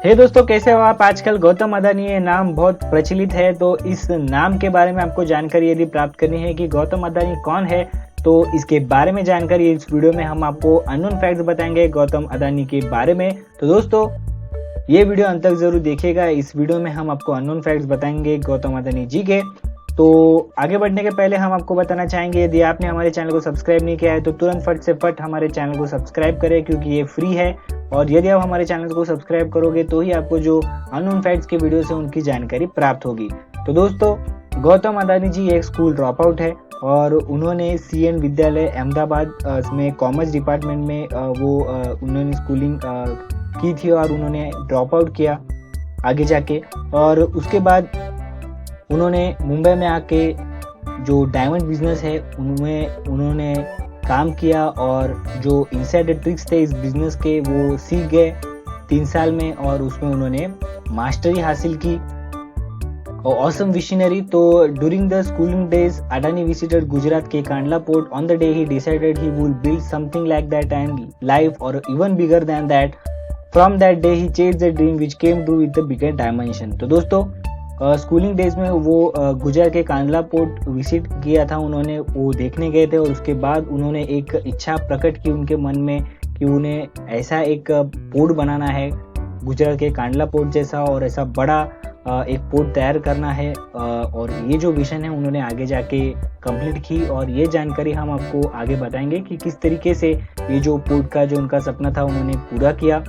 हे दोस्तों, कैसे हो आप। आजकल गौतम अदानी ये नाम बहुत प्रचलित है, तो इस नाम के बारे में आपको जानकारी यदि प्राप्त करनी है कि गौतम अदानी कौन है, तो इसके बारे में जानकारी इस वीडियो में हम आपको अननोन फैक्ट्स बताएंगे गौतम अदानी के बारे में। तो दोस्तों, ये वीडियो अंत तक जरूर देखिएगा। इस वीडियो में हम आपको अननोन फैक्ट्स बताएंगे गौतम अदानी जी के। तो आगे बढ़ने के पहले हम आपको बताना चाहेंगे, यदि आपने हमारे चैनल को सब्सक्राइब नहीं किया है तो तुरंत फट से फट हमारे चैनल को सब्सक्राइब करें, क्योंकि ये फ्री है। और यदि आप हमारे चैनल को सब्सक्राइब करोगे तो ही आपको जो अननोन फैक्ट्स के वीडियो है उनकी जानकारी प्राप्त होगी। तो दोस्तों, गौतम अदानी जी एक स्कूल ड्रॉप आउट है और उन्होंने CN विद्यालय अहमदाबाद में कॉमर्स डिपार्टमेंट में उन्होंने स्कूलिंग की थी और उन्होंने ड्रॉप आउट किया आगे जाके। और उसके बाद उन्होंने मुंबई में आके जो डायमंड बिजनेस है उनमें उन्होंने काम किया और जो इनसाइडर ट्रिक्स थे इस बिजनेस के वो सीख गए 3 साल में, और उसमें उन्होंने मास्टरी हासिल की और ऑसम विशनरी। तो during the schooling days Adani visited Gujarat के Kandla port. On the day he decided he would build something like that and life or even bigger than that. From that day he chased the dream which came true with the bigger dimension. तो दोस्तों, schooling days में वो गुजरात के Kandla port visit किया था, उन्होंने वो देखने गए थे और उसके बाद उन्होंने एक इच्छा प्रकट की उनके मन में कि उन्हें ऐसा एक पोर्ट बनाना है गुजरात के कांडला पोर्ट जैसा, और ऐसा बड़ा एक पोर्ट तैयार करना है। और ये जो विजन है उन्होंने आगे जाके कंप्लीट की, और ये जानकारी हम आपको आगे बताएंगे कि किस तरीके से ये जो पोर्ट का जो उनका सपना था उन्होंने पूरा किया।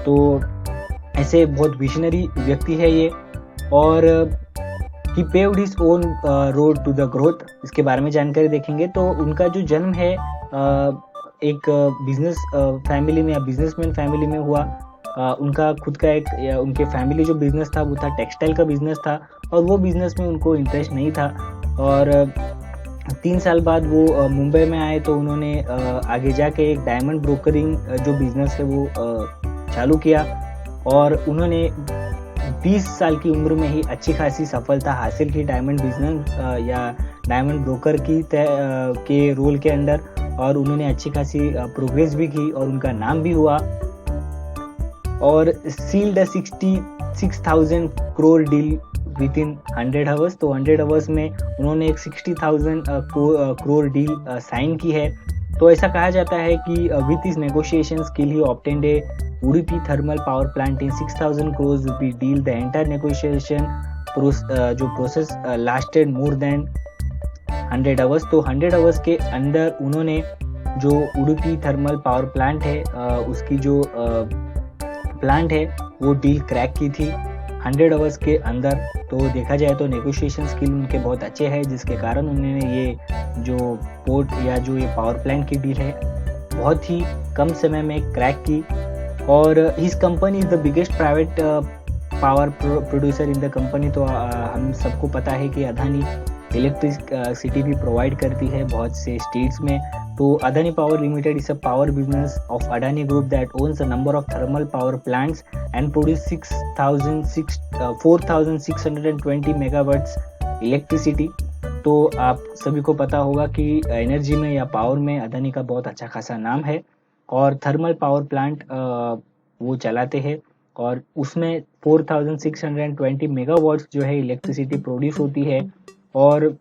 तो ऐसे बहुत विजनरी व्यक्ति है ये, और he paved his own road to the growth, इसके बारे में जानकारी देखेंगे। तो उनका जो जन्म है एक बिजनेस फैमिली में या बिजनेसमैन फैमिली में हुआ। उनका खुद का एक उनके फैमिली जो बिजनेस था वो था टेक्सटाइल का बिजनेस था, और वो बिजनेस में उनको इंटरेस्ट नहीं था। और 3 साल बाद वो मुंबई में आए, तो उन्होंने आगे जाके एक डायमंड ब्रोकरिंग जो बिजनेस है वो चालू किया, और उन्होंने 20 साल की उम्र में ही अच्छी खासी सफलता हासिल की डायमंड बिजनेस या डायमंड ब्रोकर के रोल के अंदर, और उन्होंने अच्छी खासी प्रोग्रेस भी की और उनका नाम भी हुआ। और sealed 66,000 crore deal with in 100 hours. तो 100 आवर्स में उन्होंने एक 60,000 करोड़ डील साइन की है। तो ऐसा कहा जाता है कि विथ इस negotiation skill he obtained a Udupi thermal power plant in 6,000 crore rupee deal. The entire negotiation जो process lasted more than 100 hours. तो 100 आवर्स के अंदर उन्होंने जो उडुपी थर्मल पावर प्लांट है उसकी जो प्लांट है वो डील क्रैक की थी 100 आवर्स के अंदर। तो देखा जाए तो नेगोशिएशन स्किल उनके बहुत अच्छे हैं, जिसके कारण उन्होंने ये जो पोर्ट या जो ये पावर प्लांट की डील है बहुत ही कम समय में क्रैक की। और his company is the biggest private power producer in the company. तो हम सबको पता है कि अदानी इलेक्ट्रिसिटी भी प्रोवाइड करती है बहुत से स्टेट्स में। तो Adani power limited is a power business of Adani group that owns a number of thermal power plants and produce 4,620 megawatts electricity. तो आप सभी को पता होगा कि एनर्जी में या पावर में अदानी का बहुत अच्छा खासा नाम है, और थर्मल पावर प्लांट वो चलाते हैं, और उसमें 4,620 मेगावाट्स जो है इलेक्ट्रिसिटी प्रोड्यूस होती है। और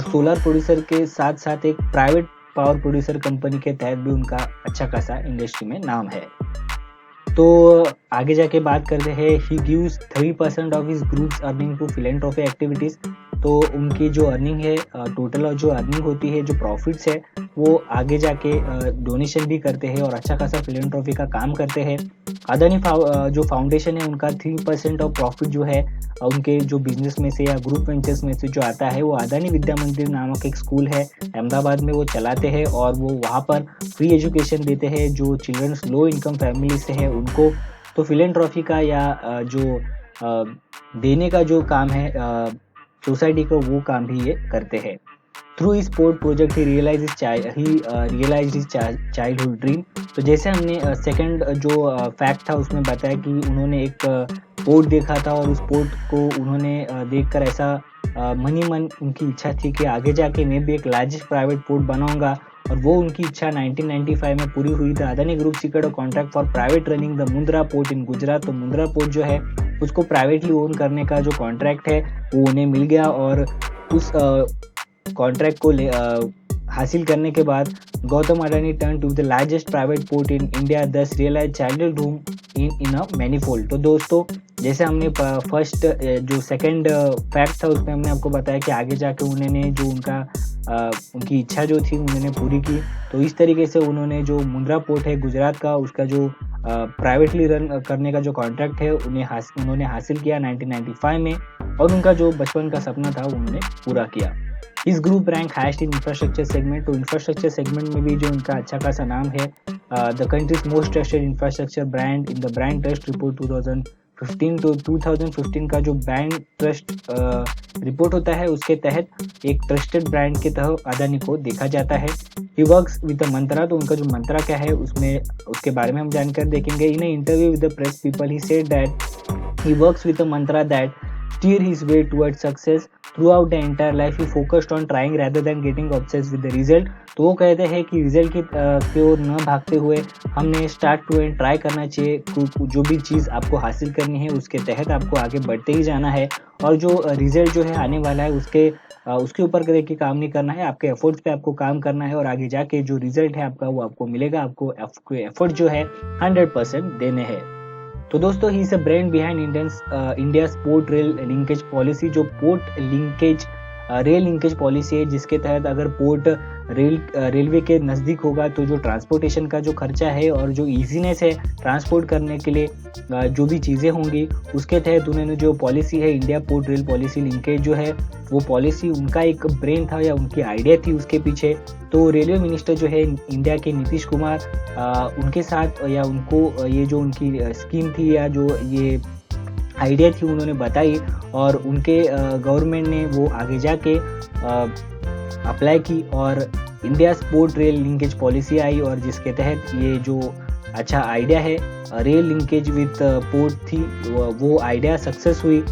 सोलर प्रोड्यूसर के साथ साथ एक प्राइवेट पावर प्रोड्यूसर कंपनी के तहत भी उनका अच्छा खासा इंडस्ट्री में नाम है। तो आगे जाके बात करते हैं, he gives 3% of his groups earning to philanthropy activities. तो उनकी जो अर्निंग है टोटल जो अर्निंग होती है, जो प्रॉफिट्स है, वो आगे जाके डोनेशन भी करते हैं और अच्छा खासा फिलैंथ्रोपी का काम करते हैं। अदानी जो फाउंडेशन है उनका 3% ऑफ प्रॉफिट जो है उनके जो बिजनेस में से या ग्रुप वेंचर्स में से जो आता है वो अदानी विद्या मंदिर नामक एक स्कूल है अहमदाबाद में, वो चलाते हैं, और वो वहाँ पर फ्री एजुकेशन देते हैं जो चिल्ड्रंस लो इनकम फैमिली से है उनको। तो फिलैंथ्रोपी का या जो देने का जो काम है सोसाइटी को, वो काम भी ये करते हैं। थ्रू इस पोर्ट प्रोजेक्ट ही रियलाइज हिज चाइल्डहुड ड्रीम। तो जैसे हमने सेकंड जो फैक्ट था उसमें बताया कि उन्होंने एक पोर्ट देखा था, और उस पोर्ट को उन्होंने देखकर ऐसा मन ही मन उनकी इच्छा थी कि आगे जाके मैं भी एक लार्जेस्ट प्राइवेट पोर्ट बनाऊंगा और वो उनकी इच्छा 1995 में पूरी हुई। था Adani group secret contract for private running the Mundra port in Gujarat. तो मुंद्रा पोर्ट जो है उसको प्राइवेटली ओन करने का जो कॉन्ट्रैक्ट है वो उन्हें मिल गया, और उस कॉन्ट्रैक्ट को हासिल करने के बाद Gautam Adani turn to the largest private port in India, thus realise child room in a manifold. तो दोस्तों जैसे हमने फर्स्ट जो सेकंड फैक्ट था उसमें हमने आपको बताया कि आगे जाके उन्होंने जो उनकी इच्छा जो थी उन्होंने पूरी की। तो इस तरीके से उन्होंने जो मुंद्रा पोर्ट है गुजरात का, उसका जो प्राइवेटली रन करने का जो कॉन्ट्रैक्ट है उन्होंने हासिल किया 1995 में, और उनका जो बचपन का सपना था उन्होंने पूरा किया। इस group rank highest in infrastructure segment. तो इंफ्रास्ट्रक्चर सेगमेंट में भी जो उनका अच्छा खासा नाम है, the countries most trusted infrastructure brand in the brand trust report 2015। तो 2015 का जो ब्रांड ट्रस्ट रिपोर्ट होता है उसके तहत एक ट्रस्टेड ब्रांड के तहत अदानी को देखा जाता है। ही वर्क्स विद अ मंत्रा। तो उनका जो मंत्रा क्या है उसके बारे में हम जानकर देखेंगे। In interview with the press people he said that he works with a Mantra that steer his way towards success throughout the entire life. He focused on trying rather than getting obsessed with the result. तो वो कहते हैं कि result की ओर न भागते हुए हमने स्टार्ट टू एंड ट्राई करना चाहिए। जो भी चीज़ आपको हासिल करनी है उसके तहत आपको आगे बढ़ते ही जाना है, और जो रिजल्ट जो है आने वाला है उसके ऊपर करके काम नहीं करना है, आपके एफर्ट्स पे आपको काम करना है, और आगे जाके जो रिजल्ट है आपका वो आपको मिलेगा। आपको एफर्ट जो है 100% देने हैं। तो दोस्तों he is a brain behind India port rail linkage policy. जो port linkage rail linkage policy है जिसके तहत अगर पोर्ट रेलवे के नज़दीक होगा तो जो ट्रांसपोर्टेशन का जो खर्चा है और जो इजीनेस है ट्रांसपोर्ट करने के लिए जो भी चीज़ें होंगी उसके तहत उन्होंने जो पॉलिसी है India port rail policy linkage जो है वो पॉलिसी उनका एक ब्रेन था या उनकी आइडिया थी उसके पीछे। तो रेलवे मिनिस्टर जो है इंडिया के नीतीश कुमार उनके साथ या उनको ये जो उनकी स्कीम थी या जो ये आइडिया थी उन्होंने बताई, और उनके गवर्नमेंट ने वो आगे जाके अप्लाई की और India port rail linkage policy आई, और जिसके तहत ये जो अच्छा आइडिया है रेल लिंकेज विद पोर्ट थी वो आइडिया सक्सेस हुई।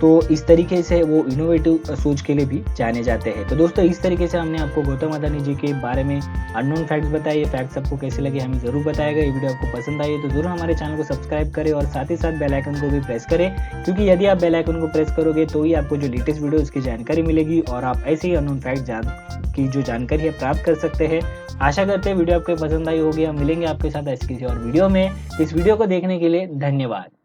तो इस तरीके से वो इनोवेटिव सोच के लिए भी जाने जाते हैं। तो दोस्तों इस तरीके से हमने आपको गौतम अदानी जी के बारे में अननोन फैक्ट्स बताए। ये फैक्ट्स आपको कैसे लगे हमें ज़रूर बताएगा। ये वीडियो आपको पसंद आई तो ज़रूर हमारे चैनल को सब्सक्राइब करें और साथ ही साथ बेल आइकन को भी प्रेस करें, क्योंकि यदि आप बेल आइकन को प्रेस करोगे तो ही आपको जो लेटेस्ट वीडियो उसकी जानकारी मिलेगी और आप ऐसे ही अननोन फैक्ट की जो जानकारी है प्राप्त कर सकते हैं। आशा करते हैं वीडियो आपको पसंद आई होगी। हम मिलेंगे आपके साथ ऐसे किसी और वीडियो में। इस वीडियो को देखने के लिए धन्यवाद।